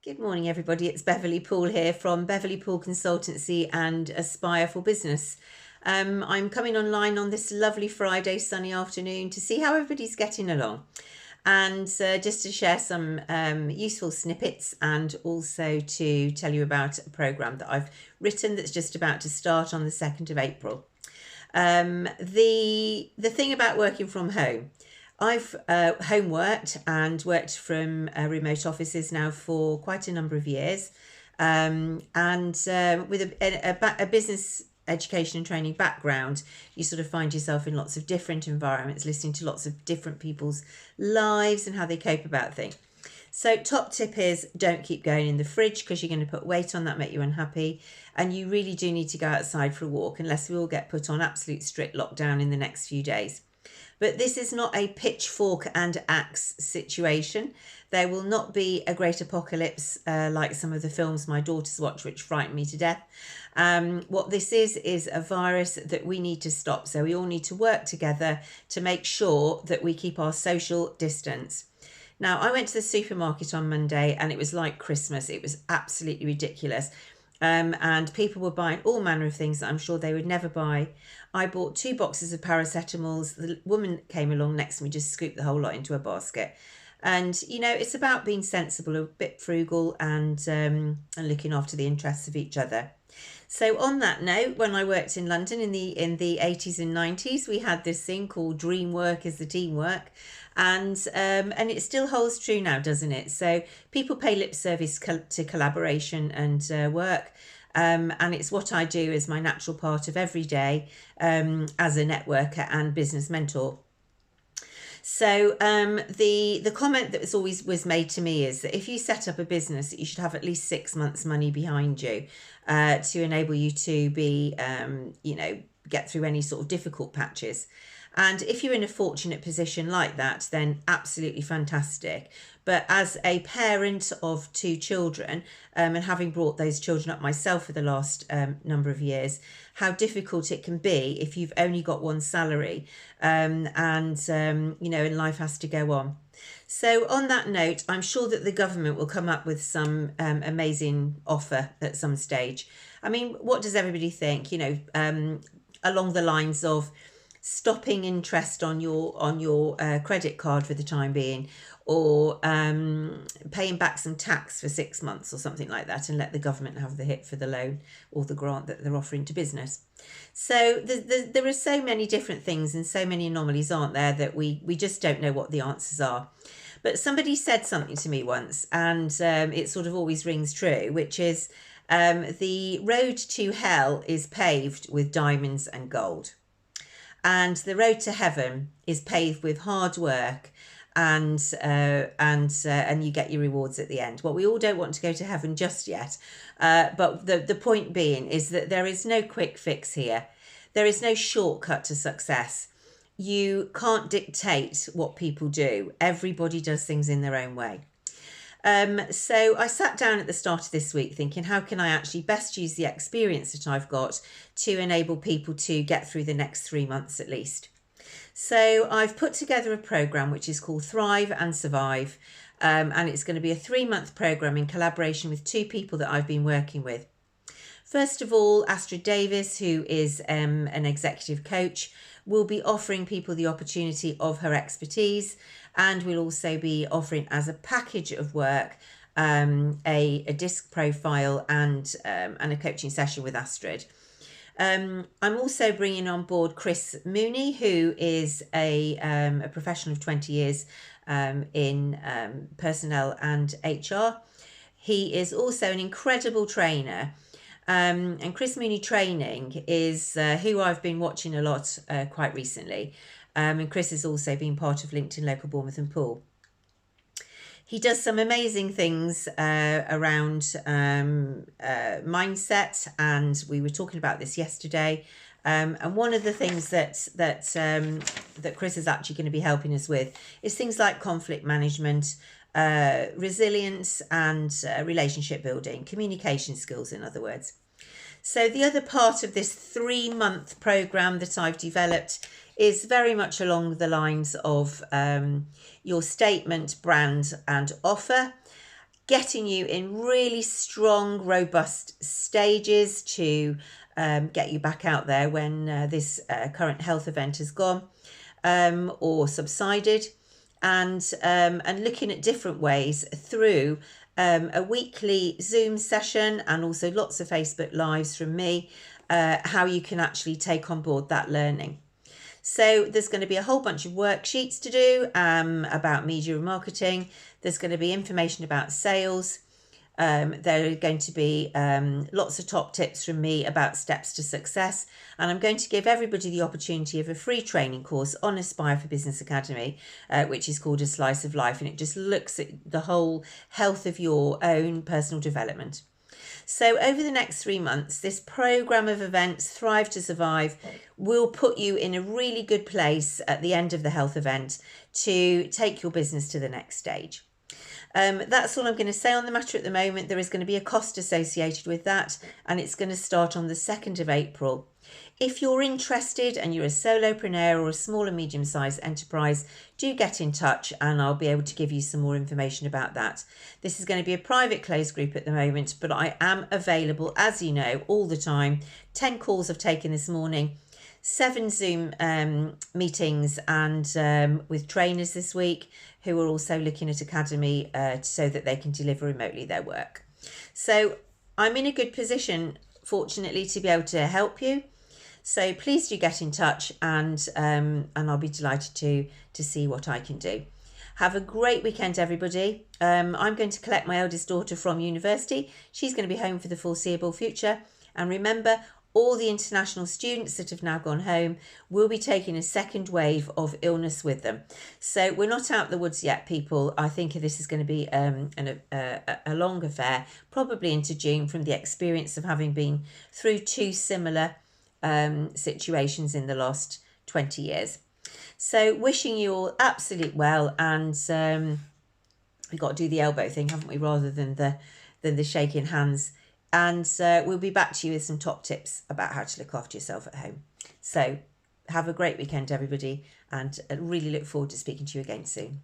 Good morning, everybody. It's Beverly Poole here from Beverly Poole Consultancy and Aspire for Business. I'm coming online on this lovely Friday sunny afternoon to see how everybody's getting along and just to share some useful snippets and also to tell you about a programme that I've written that's just about to start on the 2nd of April. The thing about working from home, I've home worked and worked from remote offices now for quite a number of years, and with a business education and training background, you sort of find yourself in lots of different environments, listening to lots of different people's lives and how they cope about things. So top tip is don't keep going in the fridge because you're going to put weight on that, make you unhappy. And you really do need to go outside for a walk unless we all get put on absolute strict lockdown in the next few days. But this is not a pitchfork and axe situation. There will not be a great apocalypse like some of the films my daughters watch, which frighten me to death. What this is a virus that we need to stop. So we all need to work together to make sure that we keep our social distance. Now, I went to the supermarket on Monday and it was like Christmas. It was absolutely ridiculous. And people were buying all manner of things that I'm sure they would never buy. I bought 2 boxes of paracetamols. The woman came along next to me, just scooped the whole lot into a basket. And, you know, it's about being sensible, a bit frugal and looking after the interests of each other. So on that note, when I worked in London in the 80s and 90s, we had this thing called dream work is the teamwork. And it still holds true now, doesn't it? So people pay lip service to collaboration and work. And it's what I do as my natural part of every day as a networker and business mentor. So the comment that was made to me is that if you set up a business, you should have at least 6 months' money behind you to enable you to be, get through any sort of difficult patches. And if you're in a fortunate position like that, then absolutely fantastic. But as a parent of 2 children, and having brought those children up myself for the last number of years, how difficult it can be if you've only got one salary and life has to go on. So on that note, I'm sure that the government will come up with some amazing offer at some stage. I mean, what does everybody think? Along the lines of stopping interest on your credit card for the time being, or paying back some tax for 6 months or something like that, and let the government have the hit for the loan or the grant that they're offering to business. So there are so many different things and so many anomalies, aren't there, that we just don't know what the answers are. But somebody said something to me once, and it sort of always rings true, which is the road to hell is paved with diamonds and gold, and the road to heaven is paved with hard work and you get your rewards at the end. Well, we all don't want to go to heaven just yet, but the point being is that there is no quick fix here. There is no shortcut to success. You can't dictate what people do. Everybody does things in their own way. So I sat down at the start of this week thinking, how can I actually best use the experience that I've got to enable people to get through the next 3 months at least. So I've put together a programme which is called Thrive and Survive, and it's going to be a 3-month programme in collaboration with 2 people that I've been working with. First of all, Astrid Davis, who is an executive coach, will be offering people the opportunity of her expertise, and we'll also be offering as a package of work a disc profile and a coaching session with Astrid. I'm also bringing on board Chris Mooney, who is a professional of 20 years in personnel and HR. He is also an incredible trainer. And Chris Mooney Training is who I've been watching a lot quite recently. And Chris has also been part of LinkedIn Local Bournemouth and Poole. He does some amazing things around mindset, and we were talking about this yesterday. And one of the things that Chris is actually going to be helping us with is things like conflict management, resilience, and relationship building, communication skills, in other words. So the other part of this 3-month program that I've developed is very much along the lines of your statement, brand, and offer. getting you in really strong, robust stages to get you back out there when this current health event has gone or subsided, and looking at different ways through a weekly Zoom session and also lots of Facebook Lives from me, how you can actually take on board that learning. So there's going to be a whole bunch of worksheets to do about media and marketing. There's going to be information about sales. There are going to be lots of top tips from me about steps to success. And I'm going to give everybody the opportunity of a free training course on Aspire for Business Academy, which is called A Slice of Life. And it just looks at the whole health of your own personal development. So over the next 3 months, this programme of events, Thrive to Survive, will put you in a really good place at the end of the health event to take your business to the next stage. That's all I'm going to say on the matter at the moment. There is going to be a cost associated with that, and it's going to start on the 2nd of April. If you're interested and you're a solopreneur or a small and medium-sized enterprise, do get in touch and I'll be able to give you some more information about that. This is going to be a private closed group at the moment, but I am available, as you know, all the time. 10 calls I've taken this morning, 7 Zoom meetings and with trainers this week who are also looking at Academy so that they can deliver remotely their work. So I'm in a good position, fortunately, to be able to help you. So please do get in touch and I'll be delighted to see what I can do. Have a great weekend, everybody. I'm going to collect my eldest daughter from university. She's going to be home for the foreseeable future. And remember, all the international students that have now gone home will be taking a second wave of illness with them. So we're not out the woods yet, people. I think this is going to be a long affair, probably into June, from the experience of having been through 2 similar situations in the last 20 years. So wishing you all absolute well, and we've got to do the elbow thing, haven't we, rather than the shaking hands. And we'll be back to you with some top tips about how to look after yourself at home. So have a great weekend, everybody, and I really look forward to speaking to you again soon.